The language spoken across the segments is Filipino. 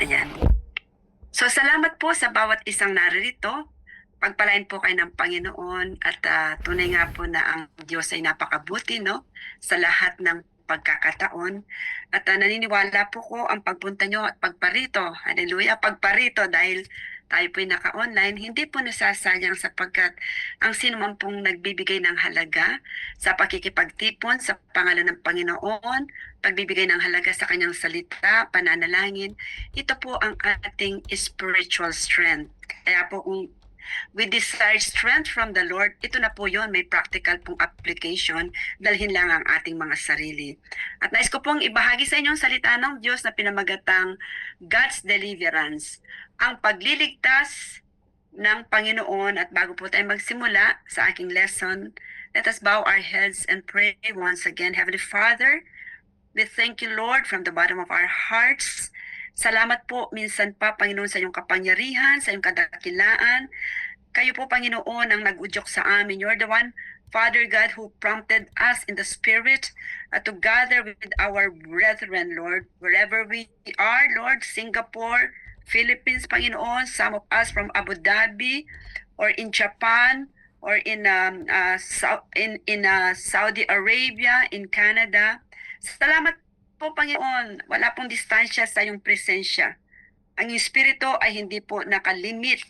Ayan. So, salamat po sa bawat isang naririto. Pagpalain po kayo ng Panginoon at tunay nga po na ang Diyos ay napakabuti, no? Sa lahat ng pagkakataon. At naniniwala po ko ang pagpunta nyo at pagparito. Hallelujah, pagparito dahil tayo po'y naka-online, hindi po nasasayang sapagkat ang sino man pong nagbibigay ng halaga sa pakikipagtipon sa pangalan ng Panginoon, pagbibigay ng halaga sa kanyang salita, pananalangin, ito po ang ating spiritual strength. Kaya po kung we desire strength from the Lord, ito na po yun, may practical pong application, dalhin lang ang ating mga sarili. At nais ko pong ibahagi sa inyo ang salita ng Diyos na pinamagatang God's Deliverance, ang pagliligtas ng Panginoon. At bago po tayo magsimula sa aking lesson, let us bow our heads and pray once again. Heavenly Father, we thank you, Lord, from the bottom of our hearts. Salamat po minsan pa, Panginoon, sa iyong kapangyarihan, sa iyong kadakilaan. Kayo po, Panginoon, ang nag-udyok sa amin. You're the one, Father God, who prompted us in the Spirit to gather with our brethren, Lord, wherever we are, Lord, Singapore, Philippines, Panginoon, some of us from Abu Dhabi, or in Japan, or in Saudi Arabia, in Canada. Salamat po, Panginoon, wala pong distansya sa iyong presensya. Ang Espiritu ay hindi po nakalimit.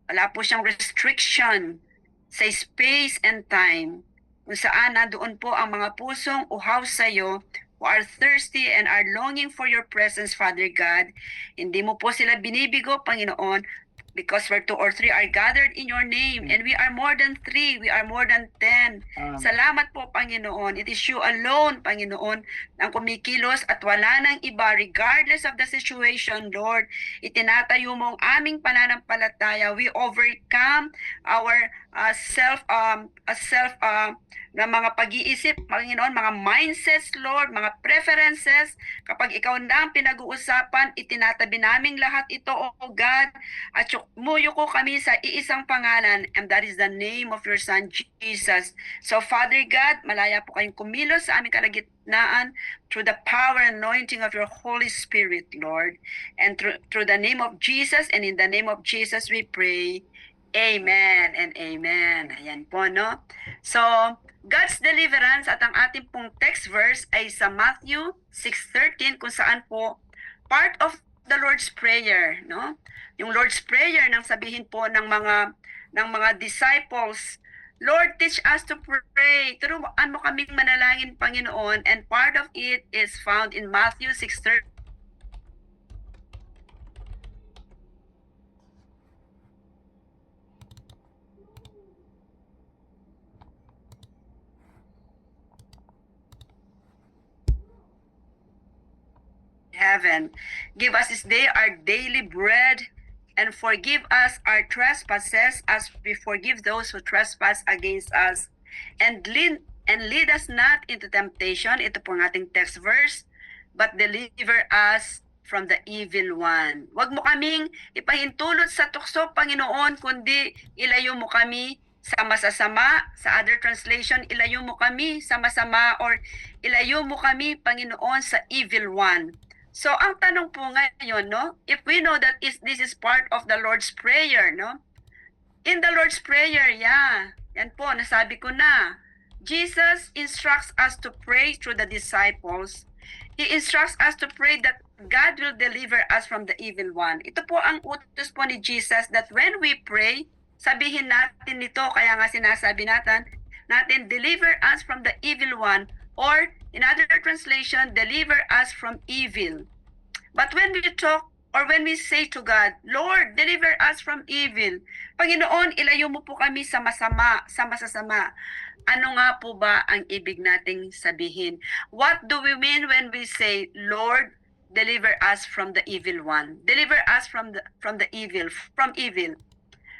Wala po siyang restriction sa space and time. Kung saan doon po ang mga pusong uhaw sa iyo, who are thirsty and are longing for your presence, Father God. Hindi mo po sila binibigo, Panginoon, because where 2 or 3 are gathered in your name, and we are more than 3, we are more than 10. Salamat po, Panginoon. It is you alone, Panginoon, ang kumikilos at wala nang iba, regardless of the situation, Lord. Itinatayo mo ang aming pananampalataya. We overcome our na mga pag-iisip, Panginoon, mga mindsets, Lord, mga preferences. Kapag ikaw na ang pinag-uusapan, itinatabi naming lahat ito, O God, at muyo ko kami sa iisang pangalan, and that is the name of your Son, Jesus. So, Father God, malaya po kayong kumilos sa aming kalagitnaan through the power and anointing of your Holy Spirit, Lord. And through the name of Jesus, and in the name of Jesus we pray. Amen and amen. Ayan po, no? So, God's deliverance at ang ating pong text verse ay sa Matthew 6:13 kung saan po part of the Lord's Prayer, no? Yung Lord's Prayer nang sabihin po ng mga disciples, Lord, teach us to pray. Turuan mo kaming manalangin, Panginoon, and part of it is found in Matthew 6:13. Heaven. Give us this day our daily bread, and forgive us our trespasses as we forgive those who trespass against us. And lead us not into temptation, ito po ang ating text verse, but deliver us from the evil one. Huwag mo kaming ipahintulot sa tukso, Panginoon, kundi ilayo mo kami sa masasama. Sa other translation, ilayo mo kami sa masama, or ilayo mo kami, Panginoon, sa evil one. So, ang tanong po ngayon, no? If we know that this is part of the Lord's Prayer, no? In the Lord's Prayer, yan po, nasabi ko na. Jesus instructs us to pray through the disciples. He instructs us to pray that God will deliver us from the evil one. Ito po ang utos po ni Jesus that when we pray, sabihin natin nito, kaya nga sinasabi natin, deliver us from the evil one, or in other translation, deliver us from evil. But when we talk or when we say to God, Lord, deliver us from evil, Panginoon, ilayo mo po kami sa masama, sa masasama. Ano nga po ba ang ibig nating sabihin? What do we mean when we say, Lord, deliver us from the evil one? Deliver us from the evil, from evil.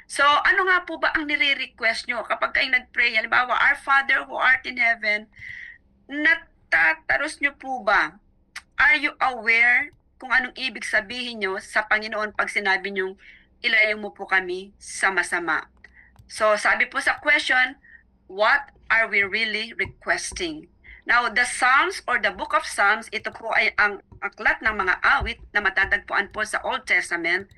So, ano nga po ba ang nire-request nyo kapag kayo nag-pray? Halimbawa, Our Father who art in heaven, natataros nyo po ba? Are you aware kung anong ibig sabihin nyo sa Panginoon pag sinabi nyo, ilayo mo po kami sa masama? So, sabi po sa question, what are we really requesting? Now, the Psalms or the Book of Psalms, ito po ay ang aklat ng mga awit na matatagpuan po sa Old Testament.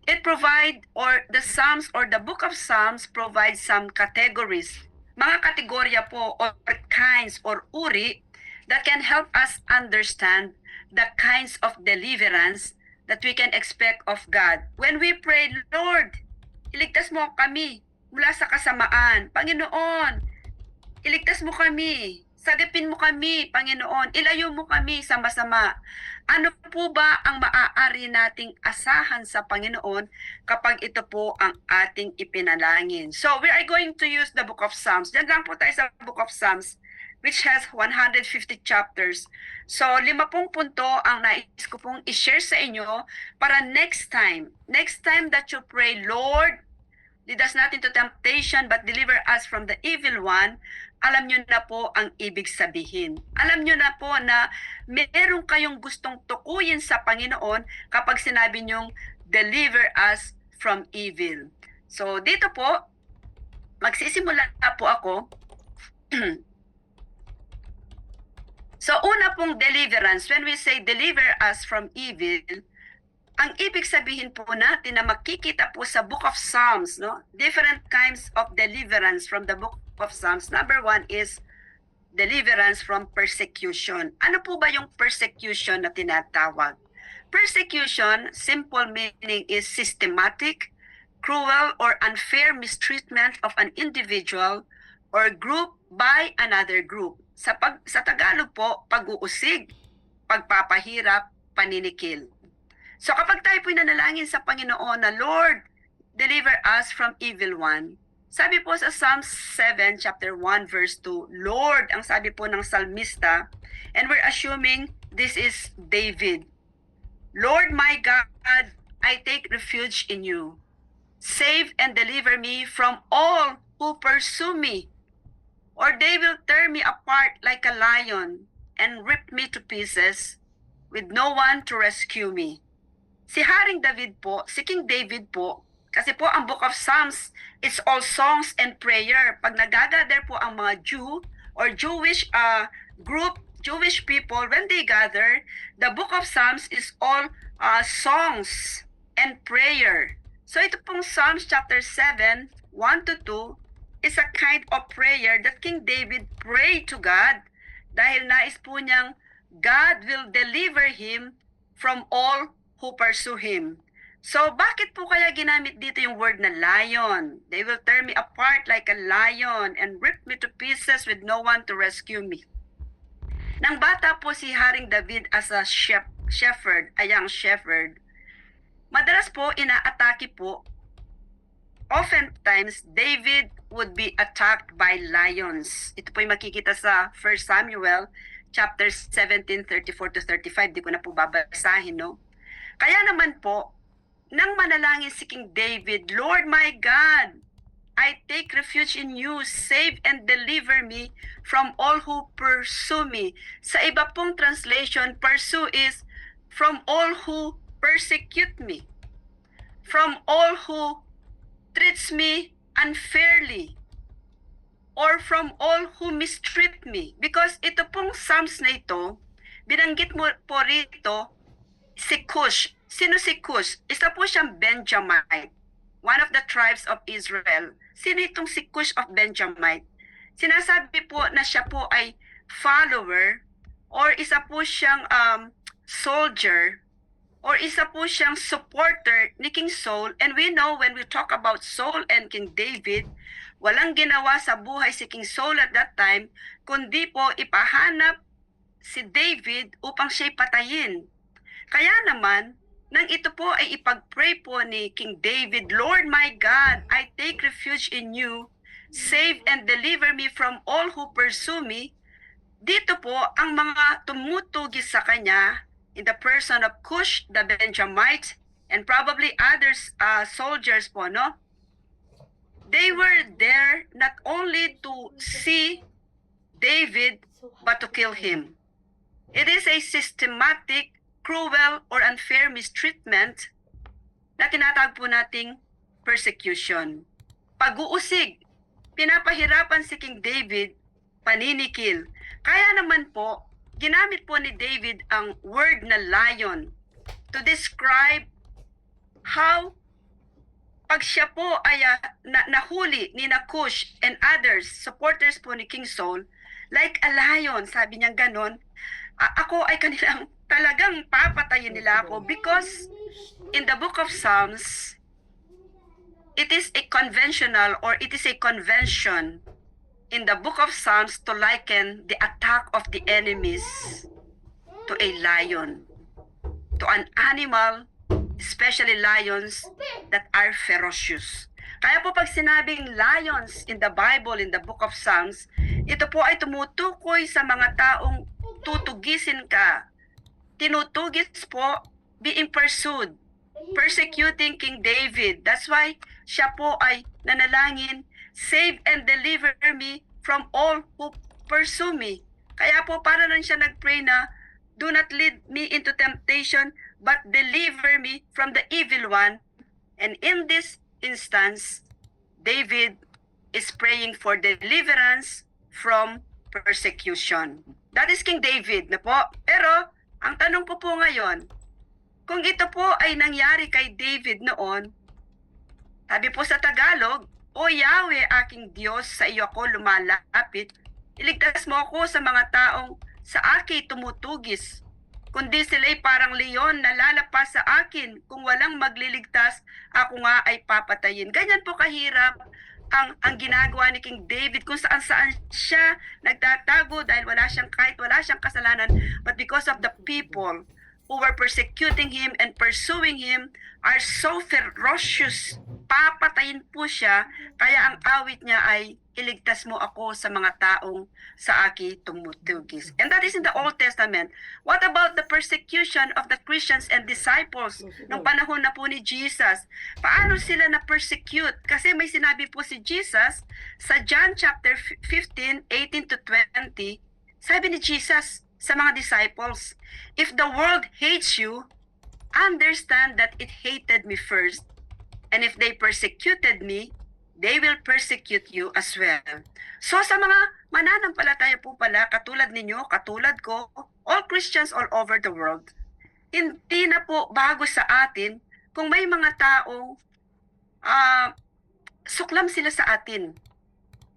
It provide, or the Psalms or the Book of Psalms provides some categories, mga kategorya po or kinds or uri that can help us understand the kinds of deliverance that we can expect of God. When we pray, Lord, iligtas mo kami mula sa kasamaan. Panginoon, iligtas mo kami. Sagipin mo kami, Panginoon. Ilayo mo kami sa masama. Ano po ba ang maaari nating asahan sa Panginoon kapag ito po ang ating ipinalangin? So, we are going to use the Book of Psalms. Diyan lang po tayo sa Book of Psalms, which has 150 chapters. So, 50 punto ang nais ko pong i-share sa inyo para next time that you pray, Lord, lead us not into temptation, but deliver us from the evil one, alam nyo na po ang ibig sabihin. Alam nyo na po na meron kayong gustong tukuyin sa Panginoon kapag sinabi nyong, deliver us from evil. So, dito po, magsisimula na po ako. So, una pong deliverance, when we say deliver us from evil, ang ibig sabihin po natin na makikita po sa Book of Psalms, no? Different kinds of deliverance from the Book of Psalms. Number one is deliverance from persecution. Ano po ba yung persecution na tinatawag? Persecution, simple meaning is systematic, cruel or unfair mistreatment of an individual or group by another group. Sa Tagalog po, pag-uusig, pagpapahirap, paninikil. So kapag tayo po'y nanalangin sa Panginoon na, Lord, deliver us from evil one. Sabi po sa Psalm 7, chapter 1, verse 2, Lord, ang sabi po ng salmista, and we're assuming this is David. Lord my God, I take refuge in you. Save and deliver me from all who pursue me, or they will tear me apart like a lion and rip me to pieces with no one to rescue me. Si Haring David po, si King David po, kasi po ang Book of Psalms, it's all songs and prayer. Pag nagagather po ang mga Jew or Jewish group, Jewish people, when they gather, the Book of Psalms is all songs and prayer. So ito pong Psalms chapter 7, 1 to 2, is a kind of prayer that King David prayed to God dahil nais po niyang God will deliver him from all who pursue him. So, bakit po kaya ginamit dito yung word na lion? They will tear me apart like a lion and rip me to pieces with no one to rescue me. Nang bata po si Haring David as a shepherd, a young shepherd, madalas po inaatake po. Oftentimes, David would be attacked by lions. Ito po yung makikita sa 1 Samuel chapter 17, 34 to 35. Di ko na po babasahin, no? Kaya naman po, nang manalangin si King David, Lord my God, I take refuge in you, save and deliver me from all who pursue me. Sa iba pong translation, pursue is from all who persecute me, from all who treats me unfairly, or from all who mistreat me. Because ito pong Psalms na ito, binanggit mo po rito, si Cush. Sino si Cush? Isa po siyang Benjamite, one of the tribes of Israel. Sino itong si Cush of Benjamite? Sinasabi po na siya po ay follower, or isa po siyang soldier, or isa po siyang supporter ni King Saul. And we know when we talk about Saul and King David, walang ginawa sa buhay si King Saul at that time, kundi po ipahanap si David upang siya'y patayin. Kaya naman, nang ito po ay ipag-pray po ni King David, Lord my God, I take refuge in you, save and deliver me from all who pursue me. Dito po, ang mga tumutugis sa kanya, in the person of Cush, the Benjamite, and probably others soldiers po, no? They were there not only to see David, but to kill him. It is a systematic, cruel, or unfair mistreatment na tinatawag po nating persecution. Pag-uusig, pinapahirapan si King David paninikil. Kaya naman po, ginamit po ni David ang word na lion to describe how pag siya po ay nahuli ni Nakush and others, supporters po ni King Saul, like a lion, sabi niya ganon, ako ay kanilang talagang papatayin nila ako because in the book of Psalms, it is a conventional or it is a convention in the book of Psalms to liken the attack of the enemies to a lion, to an animal, especially lions that are ferocious. Kaya po pag sinabing lions in the Bible, in the book of Psalms, ito po ay tumutukoy sa mga taong tutugisin ka. Tinutugis po, being pursued, persecuting King David. That's why siya po ay nanalangin, save and deliver me from all who pursue me. Kaya po para lang siya nagpray na, do not lead me into temptation, but deliver me from the evil one. And in this instance, David is praying for deliverance from persecution. That is King David na po. Pero, ang tanong po ngayon, kung ito po ay nangyari kay David noon, sabi po sa Tagalog, O Yahweh, aking Diyos, sa iyo ako lumalapit, iligtas mo ako sa mga taong sa akin tumutugis, kundi sila'y parang leon na lalapas sa akin, kung walang magliligtas, ako nga ay papatayin. Ganyan po kahirap ang ginagawa ni King David, kung saan siya nagtatago dahil wala siyang kasalanan, but because of the people who were persecuting him and pursuing him are so ferocious, papatayin po siya, kaya ang awit niya ay, iligtas mo ako sa mga taong sa akin tumutugis. And that is in the Old Testament. What about the persecution of the Christians and disciples nung panahon na po ni Jesus? Paano sila na-persecute? Kasi may sinabi po si Jesus sa John chapter 15, 18 to 20, sabi ni Jesus sa mga disciples, if the world hates you, understand that it hated me first. And if they persecuted me, they will persecute you as well. So sa mga mananampalataya po pala, katulad ninyo, katulad ko, all Christians all over the world, hindi na po bago sa atin kung may mga taong suklam sila sa atin.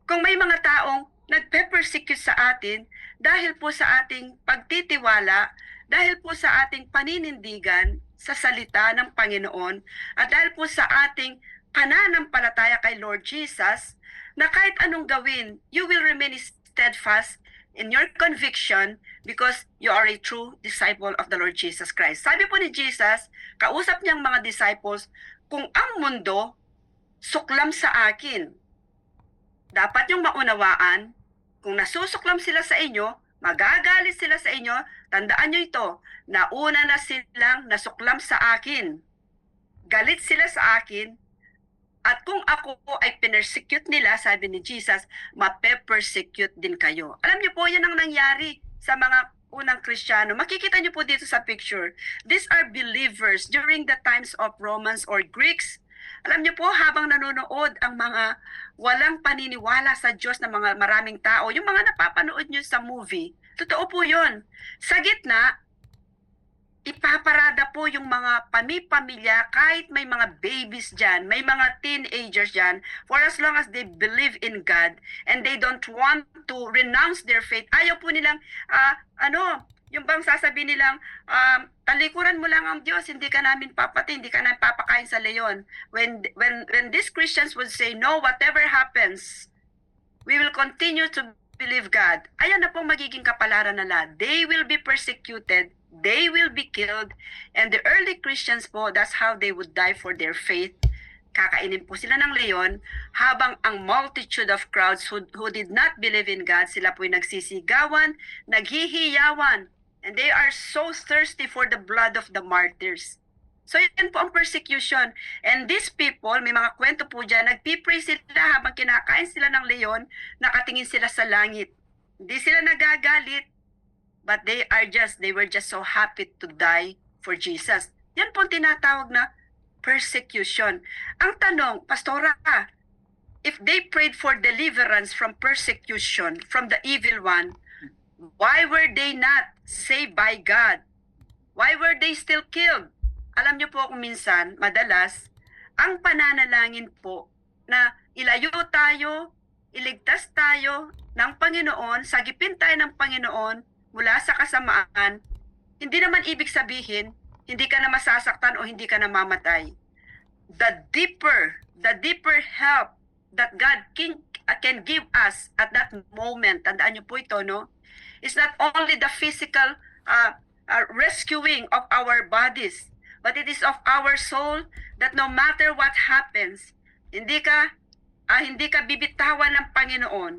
Kung may mga taong nagpe-persecute sa atin dahil po sa ating pagtitiwala, dahil po sa ating paninindigan sa salita ng Panginoon, at dahil po sa ating pananampalataya kay Lord Jesus, na kahit anong gawin, you will remain steadfast in your conviction because you are a true disciple of the Lord Jesus Christ. Sabi po ni Jesus, kausap niyang mga disciples, kung ang mundo suklam sa akin, dapat niyong maunawaan, kung nasusuklam sila sa inyo, magagalit sila sa inyo, tandaan niyo ito, nauna na silang nasuklam sa akin. Galit sila sa akin, at kung ako ay pinersecute nila, sabi ni Jesus, mape-persecute din kayo. Alam niyo po, yan ang nangyari sa mga unang Kristiyano. Makikita niyo po dito sa picture. These are believers during the times of Romans or Greeks. Alam niyo po, habang nanonood ang mga walang paniniwala sa Diyos na mga maraming tao, yung mga napapanood niyo sa movie, totoo po yun. Sa gitna, ipaparada po yung mga pamilya, kahit may mga babies dyan, may mga teenagers dyan, for as long as they believe in God and they don't want to renounce their faith. Ayaw po nilang, yung bang sasabihin nilang, talikuran mo lang ang Diyos, hindi ka namin papatay, hindi ka namin papakain sa leon. When these Christians would say, no, whatever happens, we will continue to believe God. Ayan na pong magiging kapalaran nila. They will be persecuted, they will be killed, and the early Christians po, that's how they would die for their faith. Kakainin po sila ng leon, habang ang multitude of crowds who did not believe in God, sila po'y nagsisigawan, naghihiyawan, and they are so thirsty for the blood of the martyrs. So yan po ang persecution. And these people, may mga kwento po dyan, nagpipray sila habang kinakain sila ng leon, nakatingin sila sa langit. Hindi sila nagagalit, but they were just so happy to die for Jesus. Yan po ang tinatawag na persecution. Ang tanong, Pastora, if they prayed for deliverance from persecution from the evil one, why were they not saved by God? Why were they still killed? Alam niyo po kung minsan, madalas, ang pananalangin po na ilayo tayo, iligtas tayo ng Panginoon, sagipin tayo ng Panginoon mula sa kasamaan, hindi naman ibig sabihin, hindi ka na masasaktan o hindi ka na mamatay. The deeper help that God can give us at that moment, tandaan niyo po ito, no? It's not only the physical rescuing of our bodies, but it is of our soul that no matter what happens, hindi ka bibitawan ng Panginoon.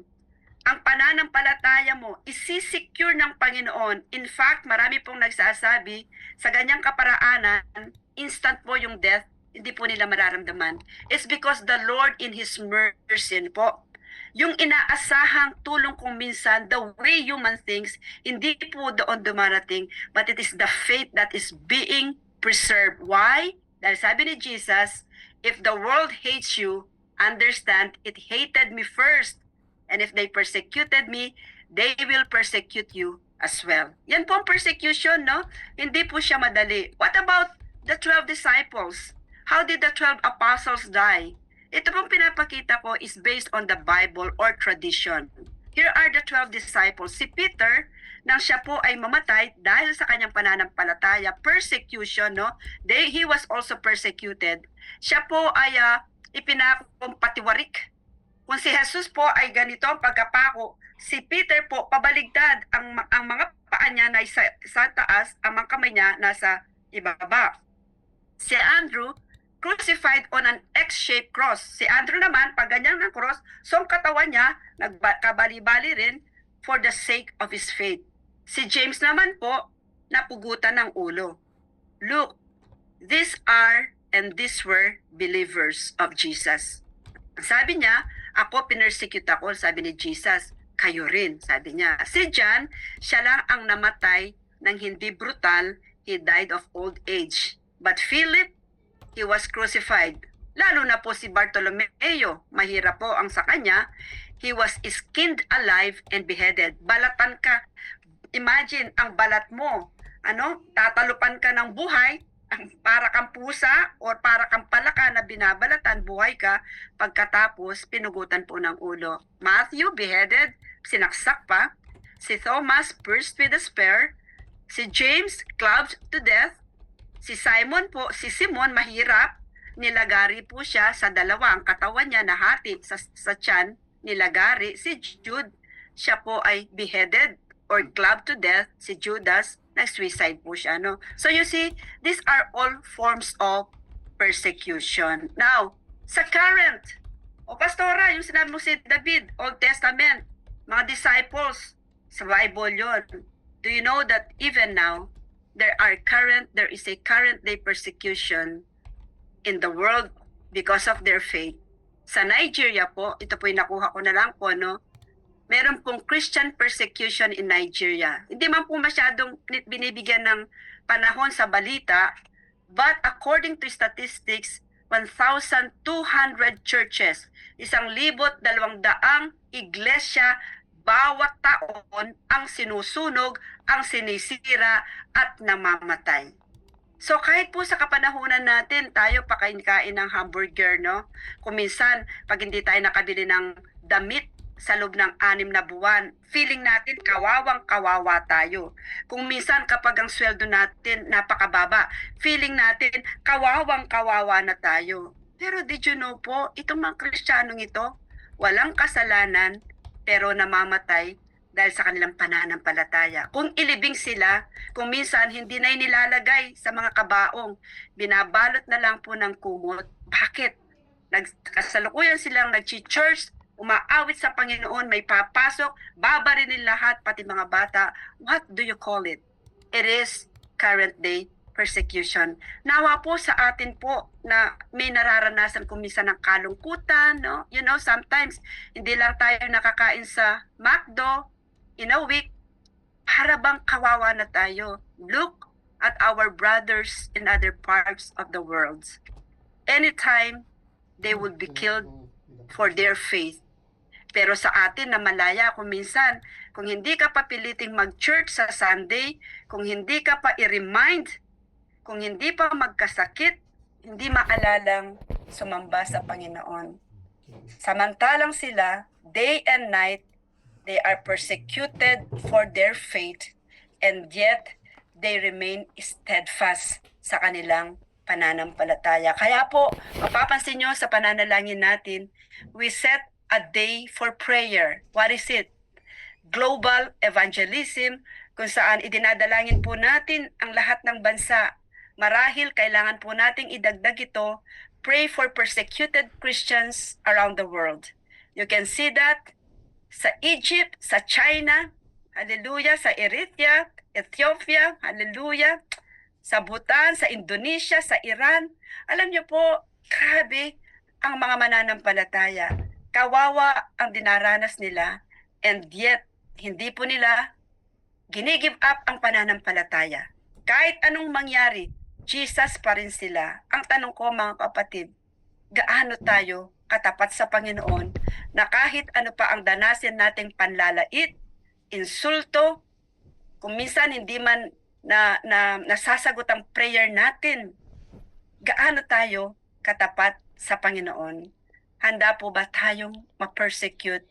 Ang pananampalataya mo, isisecure ng Panginoon. In fact, marami pong nagsasabi, sa ganyang kaparaanan, instant po yung death, hindi po nila mararamdaman. It's because the Lord in His mercy po, yung inaasahang tulong kung minsan, the way human thinks, hindi po doon dumarating, but it is the faith that is being preserved. Why? Dahil sabi ni Jesus, if the world hates you, understand, it hated me first. And if they persecuted me, they will persecute you as well. Yan po ang persecution, no? Hindi po siya madali. What about the 12 disciples? How did the 12 apostles die? Ito pong pinapakita ko is based on the Bible or tradition. Here are the 12 disciples. Si Peter, nang siya po ay mamatay dahil sa kanyang pananampalataya, persecution, no? He was also persecuted. Siya po ay ipinakong patiwarik. Kung si Jesus po ay ganito ang pagkapako, si Peter po pabaligtad, ang mga paa niya na sa taas, ang mga kamay niya nasa ibaba. Si Andrew, crucified on an X-shaped cross. Si Andrew naman, pag ganyan ng cross, so ang katawan niya, nagkabali-bali rin for the sake of his faith. Si James naman po, napugutan ng ulo. Look, these are and these were believers of Jesus. Sabi niya, ako pinersecute ako, sabi ni Jesus, kayo rin, sabi niya. Si John, siya lang ang namatay ng hindi brutal, he died of old age. But Philip, he was crucified. Lalo na po si Bartolomeo, mahirap po ang sa kanya, he was skinned alive and beheaded. Balatan ka. Imagine, ang balat mo, tatalupan ka ng buhay, para kang pusa or para kang palaka na binabalatan, buhay ka, pagkatapos pinugutan po ng ulo. Matthew, beheaded, sinaksak pa. Si Thomas, pierced with a spear. Si James, clubbed to death. Si Simon, mahirap, nilagari po siya sa dalawa, ang katawan niya nahati sa tiyan, nilagari. Si Jude, siya po ay beheaded or clubbed to death. Si Judas, nag-suicide po siya, no? So you see, these are all forms of persecution. Now, sa current, Pastora, yung sinabi mo si David, Old Testament, mga disciples, sa Bible yun. Do you know that even now, there is a current day persecution in the world because of their faith. Sa Nigeria po, ito po yung nakuha ko na lang po, no? Meron pong Christian persecution in Nigeria. Hindi man po masyadong binibigyan ng panahon sa balita, but according to statistics, 1,200 churches, 1,200 iglesia, bawat taon ang sinusunog, ang sinisira at namamatay. So kahit po sa kapanahunan natin, tayo pakain-kain ng hamburger, no? Kung minsan, pag hindi tayo nakabili ng damit, sa loob ng 6 na buwan, feeling natin kawawang-kawawa tayo. Kung minsan kapag ang sweldo natin napakababa, feeling natin kawawang-kawawa na tayo. Pero did you know po, itong mga Kristiyanong ito, walang kasalanan, pero namamatay dahil sa kanilang pananampalataya. Kung ilibing sila, kung minsan hindi na inilalagay sa mga kabaong, binabalot na lang po ng kumot. Bakit? Kasalukuyan silang nag-church, umaawit sa Panginoon, may papasok, babarinin lahat, pati mga bata. What do you call it? It is current day persecution. Nawa po sa atin po na may nararanasan kung minsan ng kalungkutan, no? You know, sometimes hindi lang tayo nakakain sa McDo in a week, para bang kawawa na tayo. Look at our brothers in other parts of the world. Anytime they would be killed, for their faith. Pero sa atin na malaya kung minsan, kung hindi ka pa piliting mag-church sa Sunday, kung hindi ka pa i-remind, kung hindi pa magkasakit, hindi maalalang sumamba sa Panginoon. Samantalang sila, day and night, they are persecuted for their faith, and yet they remain steadfast sa kanilang pananampalataya. Kaya po, mapapansin nyo sa pananalangin natin, we set a day for prayer. What is it? Global evangelism, kung saan idinadalangin po natin ang lahat ng bansa. Marahil kailangan po nating idagdag ito, pray for persecuted Christians around the world. You can see that sa Egypt, sa China, hallelujah, sa Eritrea, Ethiopia, hallelujah, sa Bhutan, sa Indonesia, sa Iran. Alam niyo po, grabe ang mga mananampalataya. Kawawa ang dinaranas nila, and yet, hindi po nila ginigive up ang pananampalataya. Kahit anong mangyari, Jesus pa rin sila. Ang tanong ko mga kapatid, gaano tayo katapat sa Panginoon na kahit ano pa ang danasin nating panlalait, insulto, kung minsan hindi man nasasagot ang prayer natin, gaano tayo katapat sa Panginoon? Handa po ba tayong ma-persecute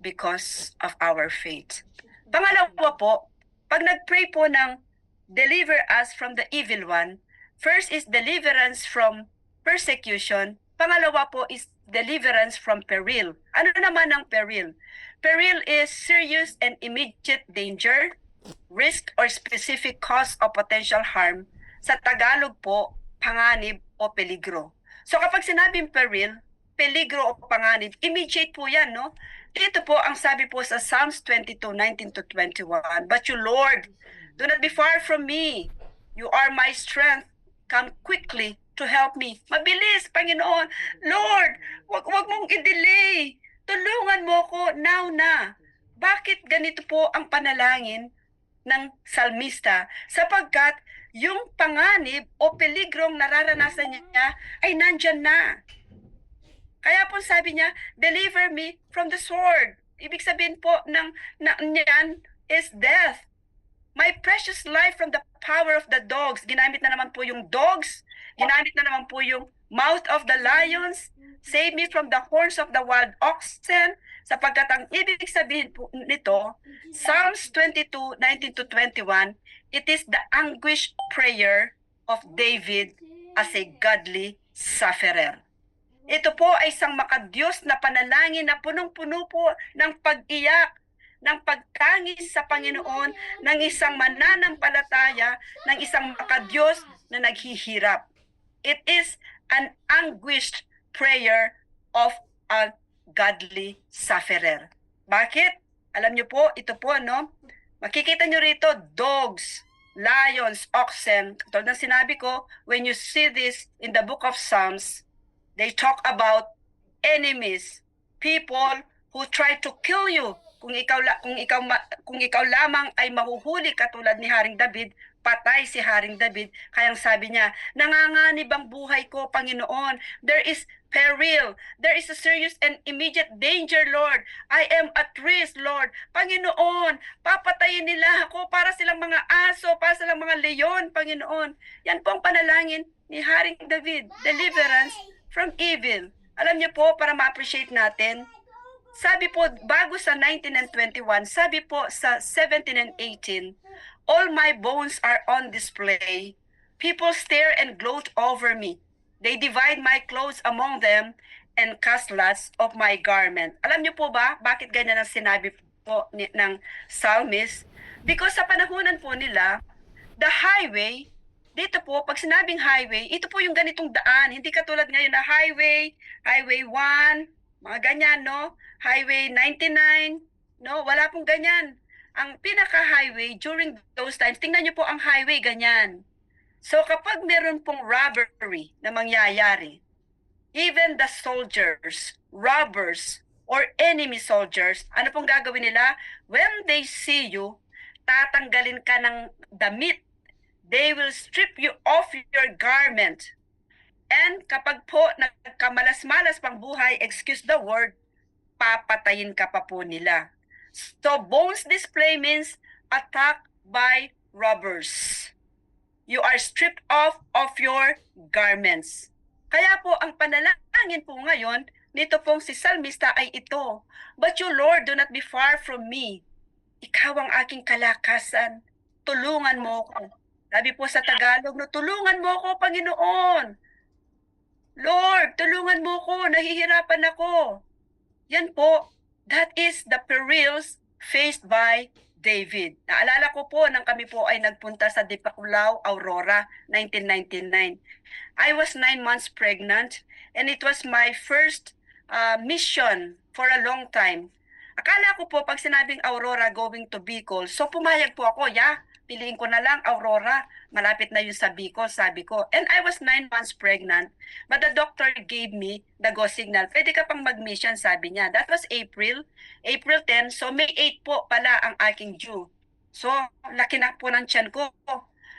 because of our faith? Pangalawa po, pag nag-pray po ng deliver us from the evil one, first is deliverance from persecution. Pangalawa po is deliverance from peril. Ano naman ang peril? Peril is serious and immediate danger, risk or specific cause of potential harm. Sa Tagalog po, panganib o peligro. So kapag sinabing peril, peligro o panganib, immediate po yan, no? Dito po ang sabi po sa Psalms 22:19-21, but you, Lord, do not be far from me. You are my strength. Come quickly to help me. Mabilis, Panginoon. Lord, wag mong i-delay. Tulungan mo ko now na. Bakit ganito po ang panalangin ng salmista? Sapagkat yung panganib o peligrong nararanasan niya ay nandyan na. Kaya po sabi niya, deliver me from the sword. Ibig sabihin po niyan is death. My precious life from the power of the dogs. Ginamit na naman po yung dogs. Ginamit na naman po yung mouth of the lions. Save me from the horns of the wild oxen. Sapagkat ang ibig sabihin po nito, Psalms 22:19-21, it is the anguished prayer of David as a godly sufferer. Ito po ay isang makadiyos na panalangin na punong-puno po ng pag-iyak, ng pagtangis sa Panginoon, ng isang mananampalataya, ng isang makadiyos na naghihirap. It is an anguished prayer of a godly sufferer. Bakit? Alam niyo po, ito po, no? Makikita niyo rito, dogs, lions, oxen. Tulad ng sinabi ko, when you see this in the book of Psalms, they talk about enemies, people who try to kill you. Kung ikaw lamang ay mahuhuli katulad ni Haring David, patay si Haring David. Kayang sabi niya, nanganganib ang buhay ko, Panginoon. There is peril. There is a serious and immediate danger, Lord. I am at risk, Lord. Panginoon, papatayin nila ako para silang mga aso, para silang mga leon, Panginoon. Yan po ang panalangin ni Haring David. Deliverance from evil. Alam niyo po, para ma-appreciate natin, sabi po, bago sa 19 and 21, sabi po sa 17 and 18, all my bones are on display. People stare and gloat over me. They divide my clothes among them and cast lots of my garment. Alam niyo po ba, bakit ganyan ang sinabi po ng psalmist? Because sa panahunan po nila, the highway, dito po, pag sinabing highway, ito po yung ganitong daan. Hindi katulad ngayon na highway 1, mga ganyan, no? Highway 99, no? Wala pong ganyan. Ang pinaka-highway during those times, tingnan nyo po ang highway, ganyan. So kapag meron pong robbery na mangyayari, even the soldiers, robbers, or enemy soldiers, ano pong gagawin nila? When they see you, tatanggalin ka ng damit. They will strip you off your garment And kapag po nagkamalas-malas pang buhay, excuse the word, papatayin ka pa po nila. So bones display means attack by robbers. You are stripped off of your garments. Kaya po ang panalangin po ngayon nito pong si Salmista ay ito, but you Lord, do not be far from me. Ikaw ang aking kalakasan. Tulungan mo ko. Sabi po sa Tagalog, no, tulungan mo ko, Panginoon. Lord, tulungan mo ko, nahihirapan ako. Yan po, that is the perils faced by David. Naalala ko po nang kami po ay nagpunta sa Dipakulaw, Aurora, 1999. I was 9 months pregnant and it was my first mission for a long time. Akala ko po pag sinabing Aurora going to Bicol, so pumayag po ako, piliin ko na lang Aurora, malapit na yun sa Bicol, sabi ko. And I was 9 months pregnant, but the doctor gave me the go signal. Pwede ka pang mag-mission, sabi niya. That was April 10, so May 8 po pala ang aking due. So, laki na po ng tiyan ko.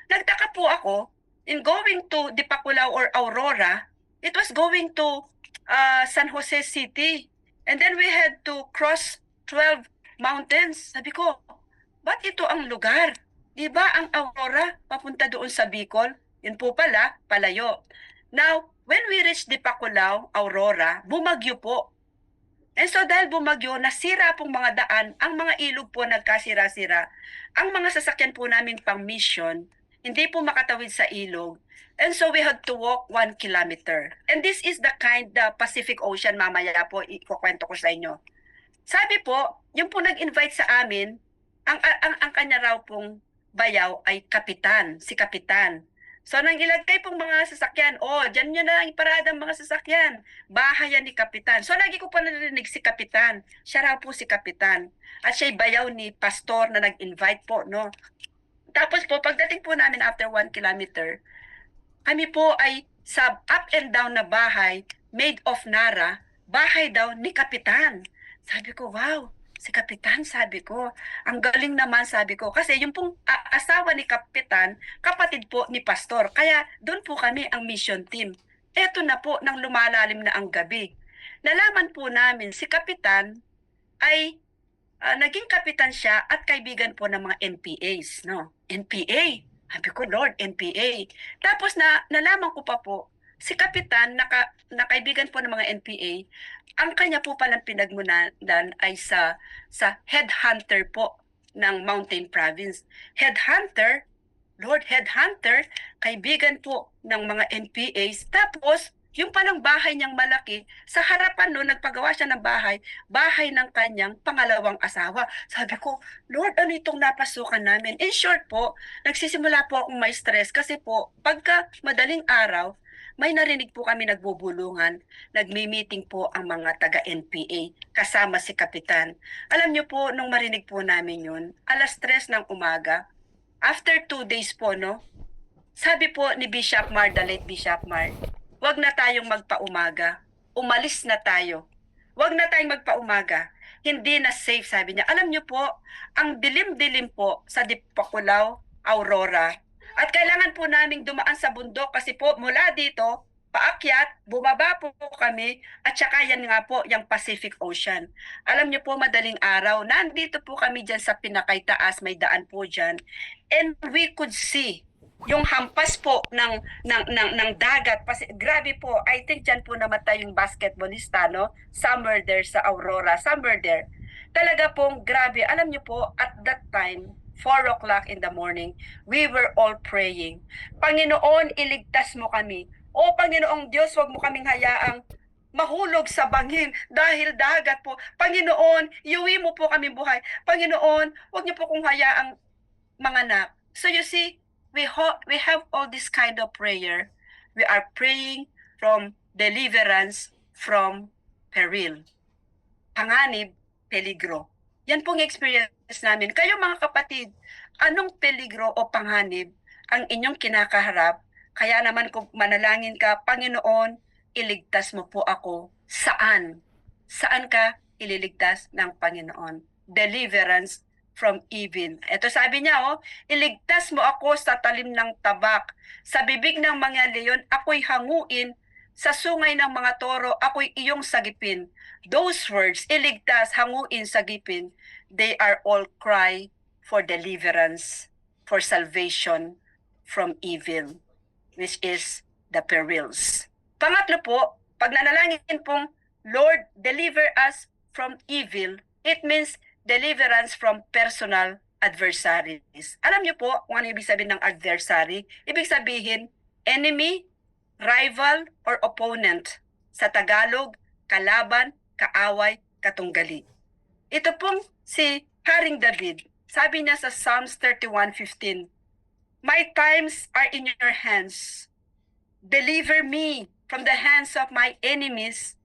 Nagtaka po ako, in going to Dipakulaw or Aurora, it was going to San Jose City. And then we had to cross 12 mountains. Sabi ko, ba't ito ang lugar? Di ba ang Aurora papunta doon sa Bicol? Yun po pala, palayo. Now, when we reached Dipakulaw, Aurora, bumagyo po. And so dahil bumagyo, nasira pong mga daan, ang mga ilog po nagkasira-sira. Ang mga sasakyan po namin pang mission, hindi po makatawid sa ilog. And so we had to walk 1 kilometer. And this is the Pacific Ocean, mamaya po, ikukwento ko sa inyo. Sabi po, yung po nag-invite sa amin, ang kanya raw pong bayaw ay kapitan, si kapitan. So nang ilagay pong mga sasakyan, dyan nyo na iparada ang mga sasakyan. Bahay yan ni kapitan. So lagi ko pa narinig si kapitan. Siya raw po si kapitan. At siya'y bayaw ni pastor na nag-invite po, no? Tapos po, pagdating po namin after 1 kilometer, kami po ay sa up and down na bahay, made of Nara, bahay daw ni kapitan. Sabi ko, wow, si kapitan, sabi ko. Ang galing naman, sabi ko. Kasi yung pong asawa ni kapitan, kapatid po ni pastor. Kaya doon po kami ang mission team. Eto na po, nang lumalalim na ang gabi. Nalaman po namin, si kapitan ay naging kapitan siya at kaibigan po ng mga NPAs. No? NPA. Sabi ko, Lord, NPA. Tapos nalaman ko pa po, si kapitan, na kaibigan po ng mga NPA, ang kanya po palang pinagmunadan ay sa headhunter po ng Mountain Province. Headhunter, Lord, headhunter, kaibigan po ng mga NPAs. Tapos, yung palang bahay niyang malaki, sa harapan noon, nagpagawa siya ng bahay ng kanyang pangalawang asawa. Sabi ko, Lord, ano itong napasukan namin? In short po, nagsisimula po akong may stress kasi po, pagka madaling araw, may narinig po kami nagbubulungan, nagmi-meeting po ang mga taga-NPA, kasama si Kapitan. Alam niyo po, nung marinig po namin yun, 3:00 ng umaga, after 2 days po, no, sabi po ni Bishop Mar, the late Bishop Mar, wag na tayong magpaumaga, umalis na tayo. Wag na tayong magpaumaga, hindi na safe, sabi niya. Alam niyo po, ang dilim-dilim po sa Dipakulaw, Aurora, at kailangan po naming dumaan sa bundok kasi po mula dito, paakyat, bumaba po kami, at saka yan nga po, yung Pacific Ocean. Alam niyo po, madaling araw, nandito po kami dyan sa pinakaitaas, may daan po dyan, and we could see yung hampas po ng dagat. Grabe po, I think dyan po namatay yung basketballista, no? Somewhere there sa Aurora, somewhere there. Talaga pong grabe. Alam niyo po, at that time, 4 o'clock in the morning, we were all praying. Panginoon, iligtas mo kami. O Panginoong Diyos, wag mo kaming hayaang mahulog sa bangin dahil dagat po. Panginoon, iuwi mo po kami buhay. Panginoon, wag niyo po kong hayaang manganak. So you see, we have all this kind of prayer. We are praying from deliverance from peril. Panganib, peligro. Yan pong experience namin. Kayo mga kapatid, anong peligro o panganib ang inyong kinakaharap? Kaya naman kung manalangin ka, Panginoon, iligtas mo po ako. Saan? Saan ka ililigtas ng Panginoon? Deliverance from evil. Ito sabi niya, iligtas mo ako sa talim ng tabak. Sa bibig ng mga leon, ako'y hanguin Sa sungay ng mga toro, ako'y iyong sagipin. Those words, iligtas, hanguin, sagipin, they are all cry for deliverance, for salvation from evil, which is the perils. Pangatlo po, pag nanalangin pong, Lord, deliver us from evil, it means deliverance from personal adversaries. Alam niyo po kung ano ibig sabihin ng adversary? Ibig sabihin, enemy, rival, or opponent. Sa Tagalog, kalaban, kaaway, katunggali. Ito pong si Haring David. Sabi niya sa Psalms 31:15, my times are in your hands. Deliver me from the hands of my enemies,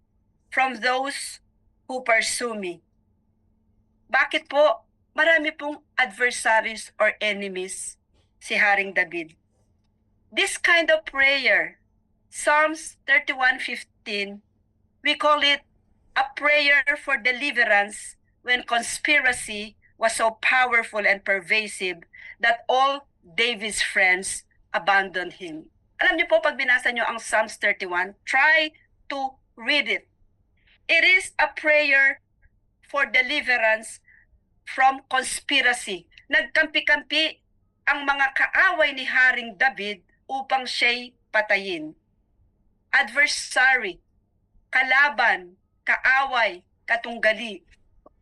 from those who pursue me. Bakit po? Marami pong adversaries or enemies si Haring David. This kind of prayer, Psalms 31:15, we call it a prayer for deliverance when conspiracy was so powerful and pervasive that all David's friends abandoned him. Alam niyo po, pag binasa niyo ang Psalms 31, try to read it. It is a prayer for deliverance from conspiracy. Nagkampi-kampi ang mga kaaway ni Haring David upang siya'y patayin. Adversary, kalaban, kaaway, katunggali.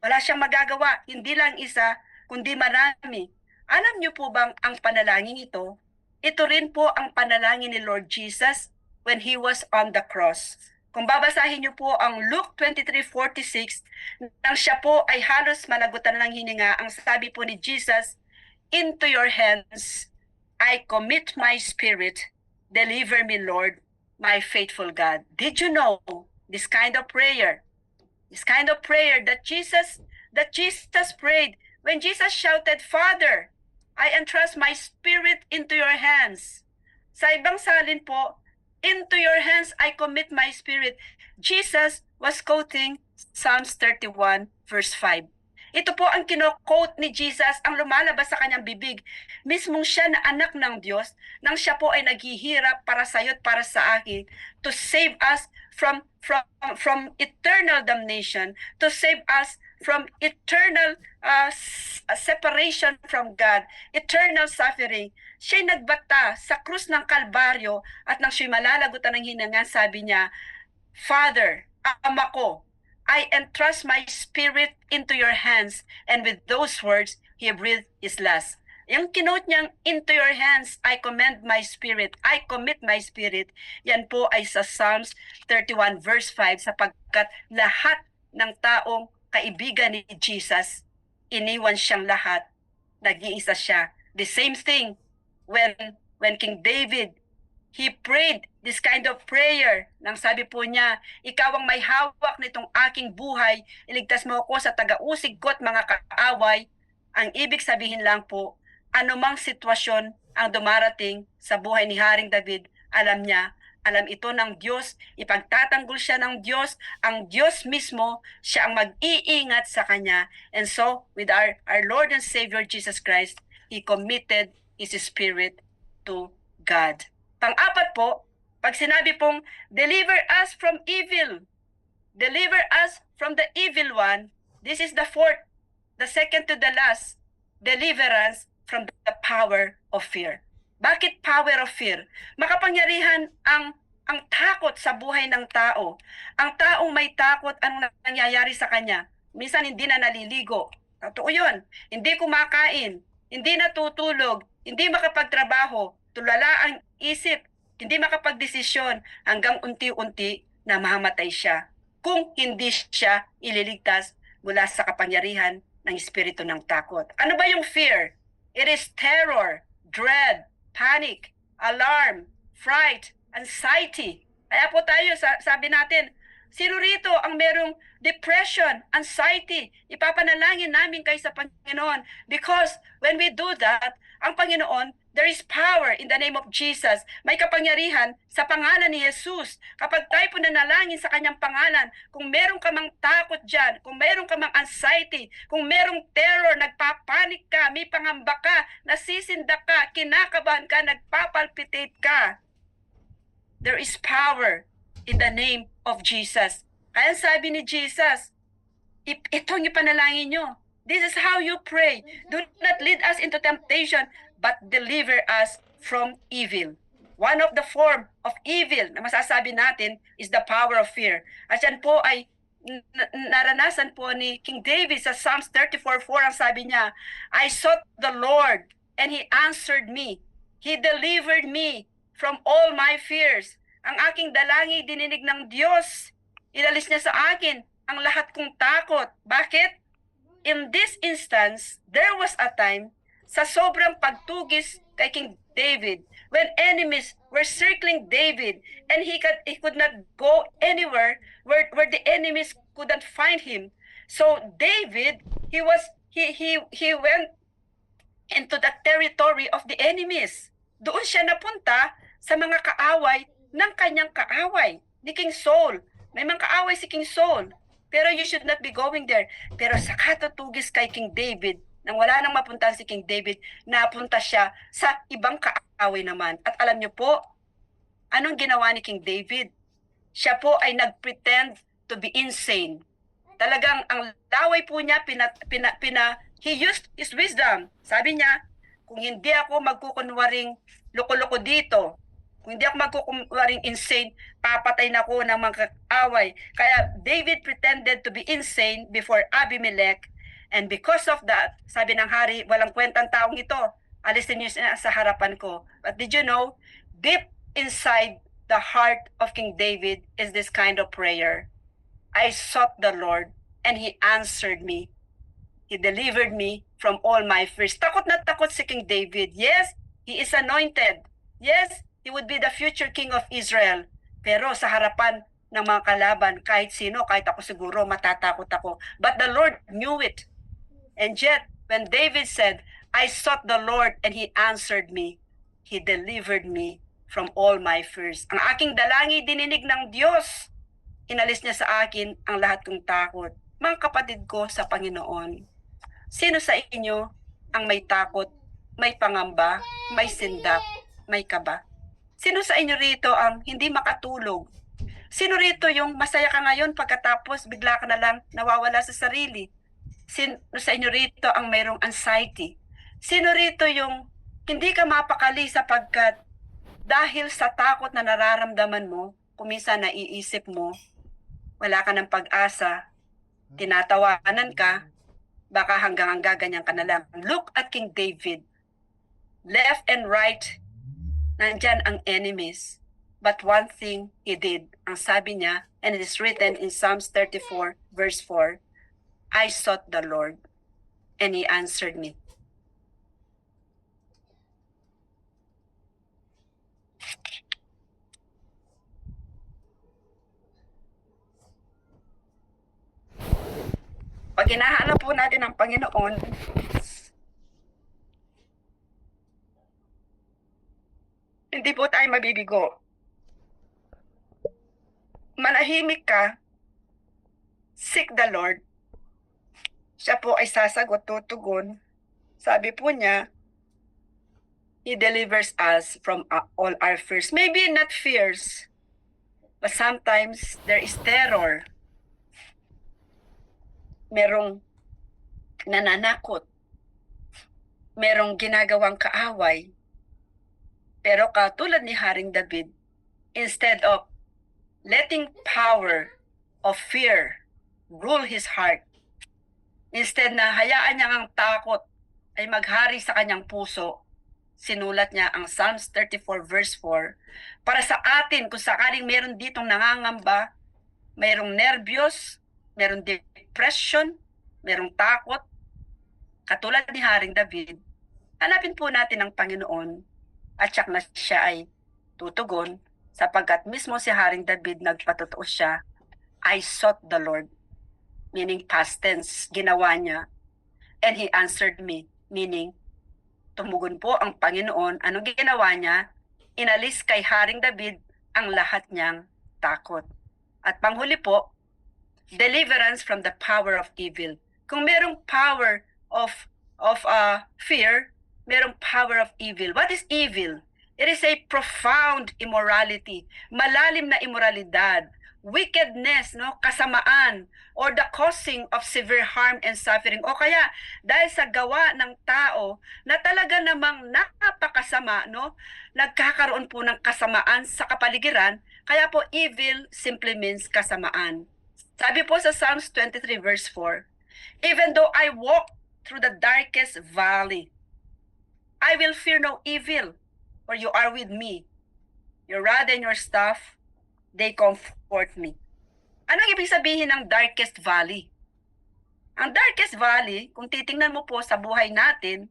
Wala siyang magagawa, hindi lang isa, kundi marami. Alam niyo po bang ang panalangin ito? Ito rin po ang panalangin ni Lord Jesus when He was on the cross. Kung babasahin niyo po ang Luke 23:46, nang siya po ay halos malagutan ng hininga, ang sabi po ni Jesus, into your hands I commit my spirit. Deliver me, Lord, my faithful God. Did you know this kind of prayer? This kind of prayer that Jesus prayed when Jesus shouted, Father, I entrust my spirit into your hands. Sa ibang salin po, into your hands I commit my spirit. Jesus was quoting Psalms 31 verse 5. Ito po ang kino-quote ni Jesus, ang lumalabas sa kanyang bibig. Mismong siya na anak ng Diyos, nang siya po ay naghihirap para sa iyo at para sa akin, to save us from eternal damnation, to save us from eternal separation from God, eternal suffering. Siya'y nagbata sa krus ng Kalbaryo at nang siya'y malalagutan ng hinangan, sabi niya, Father, Ama ko, I entrust my spirit into your hands. And with those words, he breathed his last. Yung kinote niyang, into your hands, I commend my spirit. I commit my spirit. Yan po ay sa Psalms 31 verse 5, sapagkat lahat ng taong kaibigan ni Jesus, iniwan siyang lahat. Nag-iisa siya. The same thing when King David, he prayed this kind of prayer. Nang sabi po niya, ikaw ang may hawak nitong aking buhay, iligtas mo ako sa taga-usig ko't mga kaaway. Ang ibig sabihin lang po, anumang sitwasyon ang dumarating sa buhay ni Haring David, alam niya, alam ito ng Diyos, ipagtatanggol siya ng Diyos, ang Diyos mismo, siya ang mag-iingat sa kanya. And so, with our Lord and Savior Jesus Christ, He committed His Spirit to God. Pang-apat po, pag sinabi pong, deliver us from evil, deliver us from the evil one, this is the fourth, the second to the last, deliverance from the power of fear. Bakit power of fear? Makapangyarihan ang takot sa buhay ng tao. Ang taong may takot, anong nangyayari sa kanya? Minsan hindi na naliligo. Totoo yun. Hindi kumakain, hindi natutulog, hindi makapagtrabaho, tulala ang isip, hindi makapagdesisyon, hanggang unti-unti na mahamatay siya kung hindi siya ililigtas mula sa kapangyarihan ng espiritu ng takot. Ano ba yung fear? It is terror, dread, panic, alarm, fright, anxiety. Kaya po tayo, sabi natin, sino rito ang merong depression, anxiety? Ipapanalangin namin kayo sa Panginoon. Because when we do that, ang Panginoon, there is power in the name of Jesus. May kapangyarihan sa pangalan ni Jesus. Kapag tayo po nanalangin sa kanyang pangalan, kung meron ka mang takot dyan, kung meron ka mang anxiety, kung merong terror, nagpapanik ka, may pangamba ka, nasisindak ka, kinakabahan ka, nagpapalpitate ka, there is power in the name of Jesus. Kaya sabi ni Jesus, itong ipanalangin nyo. This is how you pray. Do not lead us into temptation, but deliver us from evil. One of the form of evil na masasabi natin is the power of fear. At yan po ay naranasan po ni King David sa Psalms 34:4. Ang sabi niya, I sought the Lord and He answered me. He delivered me from all my fears. Ang aking dalangin dininig ng Diyos. Inalis niya sa akin ang lahat kong takot. Bakit? In this instance, there was a time sa sobrang pagtugis kay King David when enemies were circling David and he could not go anywhere where the enemies couldn't find him. So David, he went into the territory of the enemies. Doon siya napunta sa mga kaaway ng kanyang kaaway, ni King Saul. May mga kaaway si King Saul, pero you should not be going there. Pero sa katutugis kay King David, nang wala nang mapuntahan si King David, napunta siya sa ibang kaaway naman. At alam niyo po, anong ginawa ni King David? Siya po ay nag-pretend to be insane. Talagang ang laway po niya, he used his wisdom. Sabi niya, kung hindi ako magkukunwaring loko-loko dito, kung hindi ako magkukunwaring insane, papatay na ako ng mga kaaway. Kaya David pretended to be insane before Abimelech. And because of that, sabi ng hari, walang kwentang taong ito. Alisin niyo sa harapan ko. But did you know, deep inside the heart of King David is this kind of prayer. I sought the Lord and He answered me. He delivered me from all my fears. Takot na takot si King David. Yes, he is anointed. Yes, he would be the future king of Israel. Pero sa harapan ng mga kalaban, kahit sino, kahit ako siguro, matatakot ako. But the Lord knew it. And yet, when David said, I sought the Lord and He answered me, He delivered me from all my fears. Ang aking dalangin dininig ng Diyos. Inalis niya sa akin ang lahat kong takot. Mga kapatid ko sa Panginoon, sino sa inyo ang may takot, may pangamba, may sindak, may kaba? Sino sa inyo rito ang hindi makatulog? Sino rito yung masaya ka ngayon pagkatapos bigla ka na lang nawawala sa sarili? Sino sa inyo rito ang mayroong anxiety? Sino rito yung hindi ka mapakali sapagkat dahil sa takot na nararamdaman mo, kuminsan naiisip mo, wala ka ng pag-asa, tinatawanan ka, baka hanggang ganyan ka na lang. Look at King David. Left and right, nandyan ang enemies. But one thing he did, ang sabi niya, and it is written in Psalms 34 verse 4, I sought the Lord and He answered me. Pag hinahanap po natin ang Panginoon, hindi po tayo mabibigo. Manahimik ka, seek the Lord. Siya po ay sasagot, tutugon. Sabi po niya, He delivers us from all our fears. Maybe not fears, but sometimes there is terror. Merong nananakot. Merong ginagawang kaaway. Pero katulad ni Haring David, instead of letting power of fear rule his heart, instead na hayaan niya ang takot ay maghari sa kanyang puso, sinulat niya ang Psalms 34 verse 4 para sa atin kung sakaling meron ditong nangangamba, mayroong nervyos, merong depression, merong takot, katulad ni Haring David, hanapin po natin ang Panginoon at siyak na siya ay tutugon sapagkat mismo si Haring David nagpatotoo siya, I sought the Lord, meaning past tense, ginawa niya, and He answered me, meaning tumugon po ang Panginoon. Anong ginawa niya? Inalis kay Haring David ang lahat niyang takot. At panghuli po, deliverance from the power of evil. Kung merong power of fear, merong power of evil. What is evil? It is a profound immorality, malalim na immoralidad, wickedness, no, kasamaan, or the causing of severe harm and suffering. O kaya dahil sa gawa ng tao na talaga namang napakasama, no, nagkakaroon po ng kasamaan sa kapaligiran, kaya po evil simply means kasamaan. Sabi po sa Psalms 23 verse 4, even though I walk through the darkest valley, I will fear no evil, for you are with me. Your rod and your staff, they comfort me. Anong ibig sabihin ng darkest valley? Ang darkest valley, kung titingnan mo po sa buhay natin,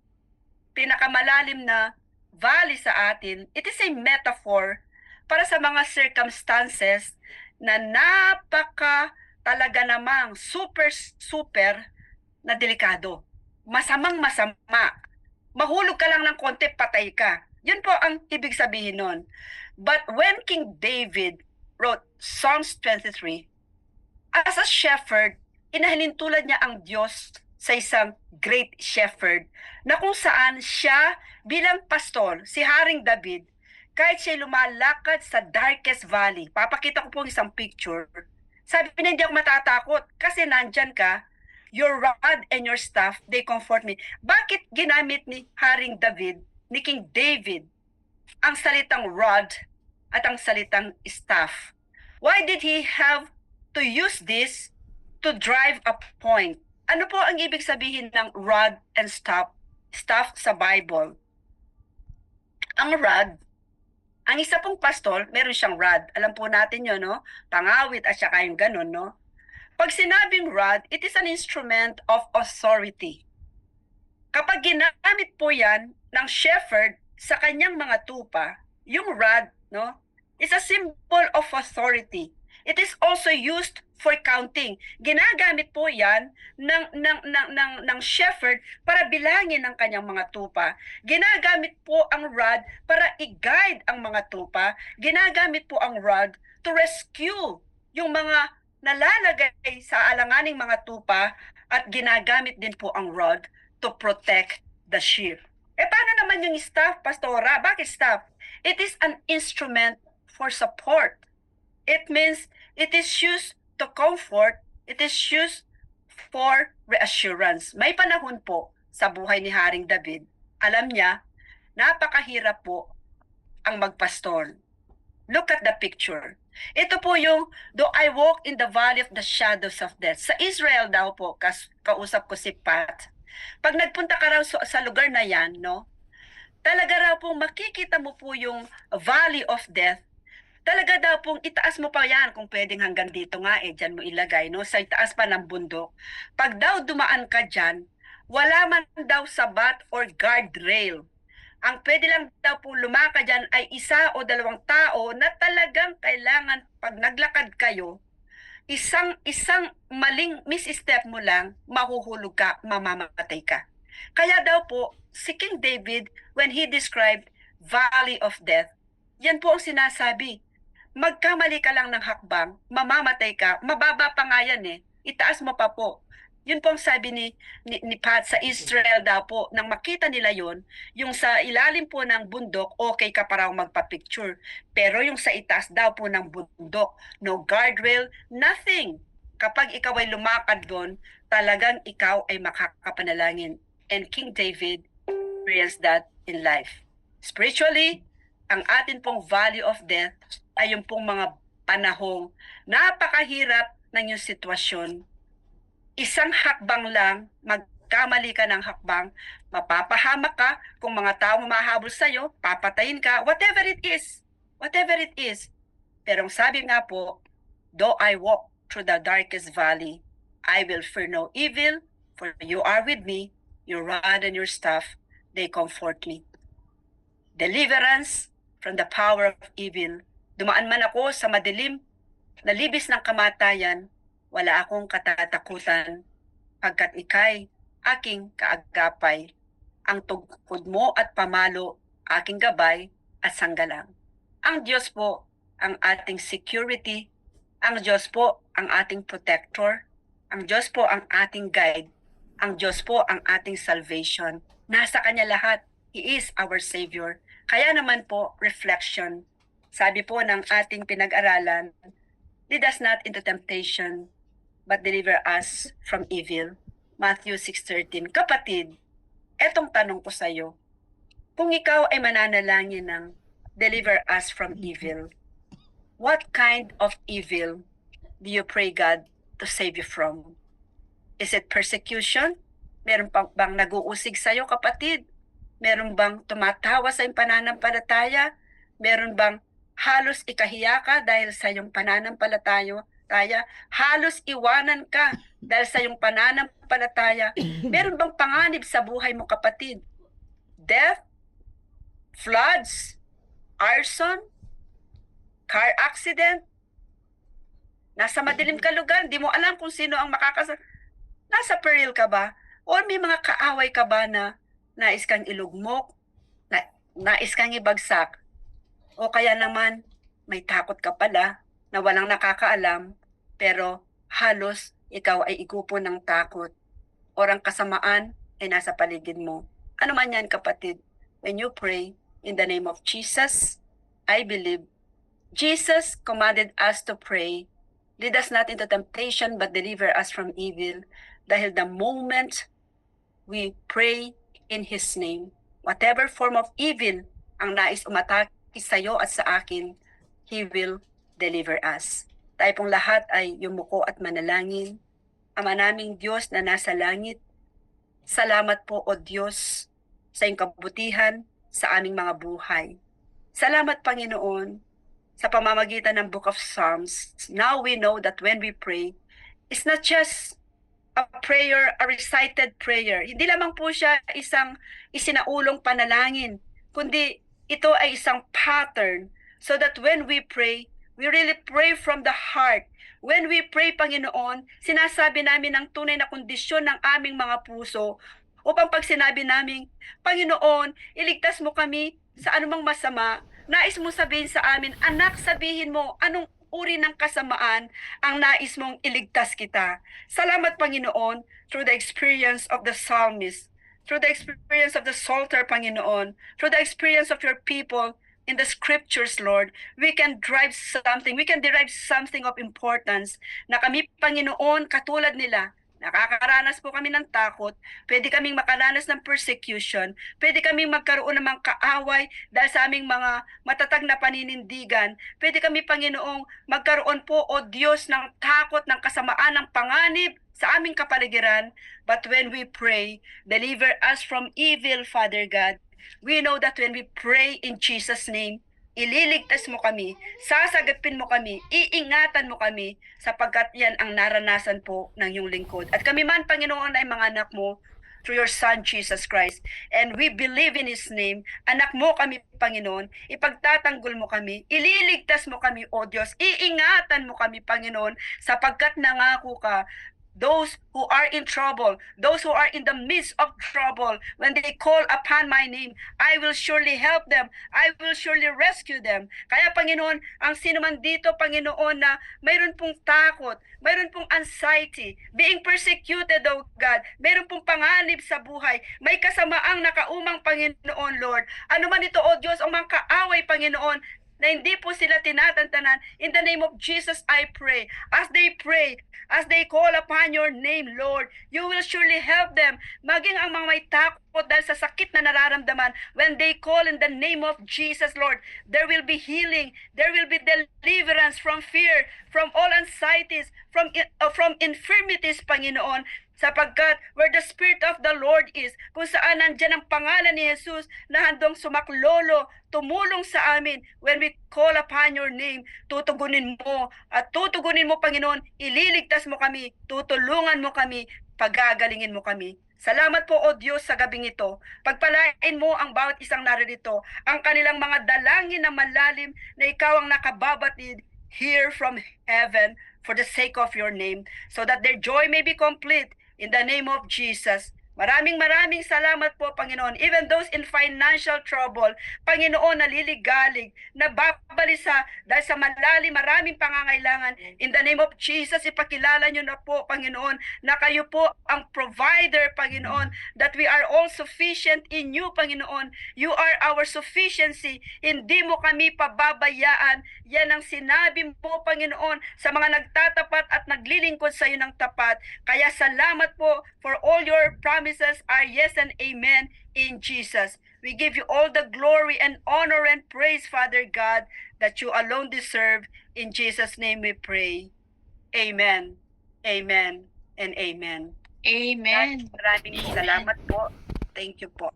pinakamalalim na valley sa atin, it is a metaphor para sa mga circumstances na napaka talaga namang super na delikado. Masamang masama. Mahulog ka lang ng konti, patay ka. Yun po ang ibig sabihin nun. But when King David wrote Psalms 23, as a shepherd, inahalintulad niya ang Diyos sa isang great shepherd na kung saan siya bilang pastor, si Haring David, kahit siya lumalakad sa darkest valley, papakita ko po isang picture, sabi niya, hindi ako matatakot kasi nandyan ka, your rod and your staff, they comfort me. Bakit ginamit ni Haring David, ni King David, ang salitang rod at ang salitang staff? Why did he have to use this to drive a point? Ano po ang ibig sabihin ng rod and staff? Staff sa Bible. Ang rod, ang isa pong pastor, meron siyang rod. Alam po natin yun, no? Pangawit at saka yung ganun, no? Pag sinabing rod, it is an instrument of authority. Kapag ginamit po yan ng shepherd sa kanyang mga tupa, yung rod, no, is a symbol of authority. It is also used for counting. Ginagamit po yan ng shepherd para bilangin ang kanyang mga tupa. Ginagamit po ang rod para i-guide ang mga tupa. Ginagamit po ang rod to rescue yung mga nalalagay sa alanganing mga tupa, at ginagamit din po ang rod to protect the sheep. Paano naman yung staff, Pastora? Bakit staff? It is an instrument for support. It means it is used to comfort, it is used for reassurance. May panahon po sa buhay ni Haring David, alam niya, napakahirap po ang magpastor. Look at the picture. Ito po yung, though I walk in the valley of the shadows of death. Sa Israel daw po, kausap ko si Pat. Pag nagpunta ka raw sa lugar na yan, no, talaga raw po makikita mo po yung valley of death. Talaga daw pong itaas mo pa yan, kung pwedeng hanggang dito nga dyan mo ilagay, no, sa itaas pa ng bundok. Pag daw dumaan ka dyan, wala man daw sabat or guardrail. Ang pwede lang daw pong lumakad dyan ay isa o dalawang tao na talagang kailangan pag naglakad kayo, isang maling misstep mo lang, mahuhulog ka, mamamatay ka. Kaya daw po, si King David, when he described Valley of Death, yan po ang sinasabi. Magkamali ka lang ng hakbang, mamamatay ka, mababa pa nga yan itaas mo pa po. Yun po ang sabi ni Pat sa Israel daw po, nang makita nila yon, yung sa ilalim po ng bundok, okay ka pa raw magpa-picture. Pero yung sa itaas daw po ng bundok, no guardrail, nothing. Kapag ikaw ay lumakad doon, talagang ikaw ay makakapanalangin. And King David experienced that in life. Spiritually, ang atin pong valley of death ay yung pong mga panahong napakahirap ng yung sitwasyon. Isang hakbang lang, magkamali ka ng hakbang, mapapahamak ka, kung mga tao mahahabol sa'yo, papatayin ka, whatever it is. Whatever it is. Pero ang sabi nga po, though I walk through the darkest valley, I will fear no evil, for you are with me, your rod and your staff, they comfort me. Deliverance from the power of evil. Dumaan man ako sa madilim na libis ng kamatayan, wala akong katatakutan, pagkat ika'y aking kaagapay. Ang tugkod mo at pamalo, aking gabay at sanggalang. Ang Diyos po ang ating security, ang Diyos po ang ating protector, ang Diyos po ang ating guide, ang Diyos po ang ating salvation. Nasa Kanya lahat. He is our Savior. Kaya naman po, reflection. Sabi po ng ating pinag-aralan, lead us not into temptation, but deliver us from evil. Matthew 6:13. Kapatid, etong tanong ko sa iyo, kung ikaw ay mananalangin ng deliver us from evil, what kind of evil do you pray God to save you from? Is it persecution? Meron bang nag-uusig sa iyo, kapatid? Meron bang tumatawa sa iyong pananampalataya? Meron bang halos ikahiya ka dahil sa iyong pananampalataya? Halos iwanan ka dahil sa iyong pananampalataya? Meron bang panganib sa buhay mo, kapatid? Death? Floods? Arson? Car accident? Nasa madilim ka lugar, di mo alam kung sino ang nasa peril ka ba? O may mga kaaway ka ba na nais kang ilugmok, nais kang ibagsak? O kaya naman, may takot ka pala na walang nakakaalam, pero halos ikaw ay igupo ng takot. Orang kasamaan ay nasa paligid mo. Ano man yan, kapatid, when you pray in the name of Jesus, I believe Jesus commanded us to pray, lead us not into temptation, but deliver us from evil. Dahil the moment we pray in His name, whatever form of evil ang nais umatake sa iyo at sa akin, He will deliver us. Tayo pong lahat ay yumuko at manalangin. Ama naming Diyos na nasa langit, salamat po, O Diyos, sa iyong kabutihan sa aming mga buhay. Salamat, Panginoon, sa pamamagitan ng Book of Psalms. Now we know that when we pray, it's not just a prayer, a recited prayer. Hindi lamang po siya isang isinaulong panalangin, kundi ito ay isang pattern so that when we pray, we really pray from the heart. When we pray, Panginoon, sinasabi namin ang tunay na kondisyon ng aming mga puso upang pag sinabi namin, Panginoon, iligtas mo kami sa anumang masama. Nais mo sabihin sa amin, anak, sabihin mo anong uri ng kasamaan ang nais mong iligtas kita. Salamat, Panginoon, through the experience of the psalmist, through the experience of the psalter, Panginoon, through the experience of your people in the scriptures, Lord, we can derive something of importance na kami, Panginoon, katulad nila, nakakaranas po kami ng takot, pwede kaming makaranas ng persecution, pwede kaming magkaroon ng mga kaaway dahil sa aming mga matatag na paninindigan, pwede kami, Panginoong, magkaroon po, O Diyos, ng takot, ng kasamaan, ng panganib sa aming kapaligiran. But when we pray, deliver us from evil, Father God, we know that when we pray in Jesus' name, ililigtas mo kami, sasagapin mo kami, iingatan mo kami, sapagkat yan ang naranasan po ng iyong lingkod. At kami man, Panginoon, ay mga anak mo, through your Son, Jesus Christ. And we believe in His name. Anak mo kami, Panginoon, ipagtatanggol mo kami, ililigtas mo kami, O Diyos, iingatan mo kami, Panginoon, sapagkat nangako ka, those who are in trouble, those who are in the midst of trouble, when they call upon my name, I will surely help them. I will surely rescue them. Kaya, Panginoon, ang sino man dito, Panginoon, na mayroon pong takot, mayroon pong anxiety, being persecuted, O God, mayroon pong panganib sa buhay, may kasamaang nakaumang, Panginoon, Lord. Ano man ito, O Diyos, ang mga kaaway, Panginoon, na hindi po sila tinatantanan. In the name of Jesus, I pray. As they call upon your name, Lord, you will surely help them. Maging ang mga may takot dahil sa sakit na nararamdaman, when they call in the name of Jesus, Lord, there will be healing, there will be deliverance from fear, from all anxieties, from infirmities, Panginoon, sapagkat where the Spirit of the Lord is, kung saan nandyan ang pangalan ni Jesus na handong sumaklolo, tumulong sa amin. When we call upon your name, tutugunin mo, at tutugunin mo, Panginoon, ililigtas mo kami, tutulungan mo kami, pagagalingin mo kami. Salamat po, O Diyos, sa gabing ito. Pagpalain mo ang bawat isang naririto, ang kanilang mga dalangin na malalim na ikaw ang nakababatid here from heaven for the sake of your name, so that their joy may be complete. In the name of Jesus, Maraming salamat po, Panginoon. Even those in financial trouble, Panginoon, naliligalig, nababalisa dahil sa maraming pangangailangan. In the name of Jesus, ipakilala nyo na po, Panginoon, na kayo po ang provider, Panginoon, that we are all sufficient in you, Panginoon. You are our sufficiency. Hindi mo kami pababayaan. Yan ang sinabi mo, Panginoon, sa mga nagtatapat at naglilingkod sa iyo ng tapat. Kaya salamat po for all your promises are yes and amen in Jesus. We give you all the glory and honor and praise, Father God, that you alone deserve. In Jesus' name we pray. Amen. Amen and amen. Amen. Maraming salamat po. Thank you po.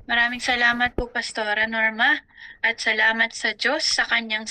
Maraming salamat po, Pastora Norma, at salamat sa Diyos sa kanyang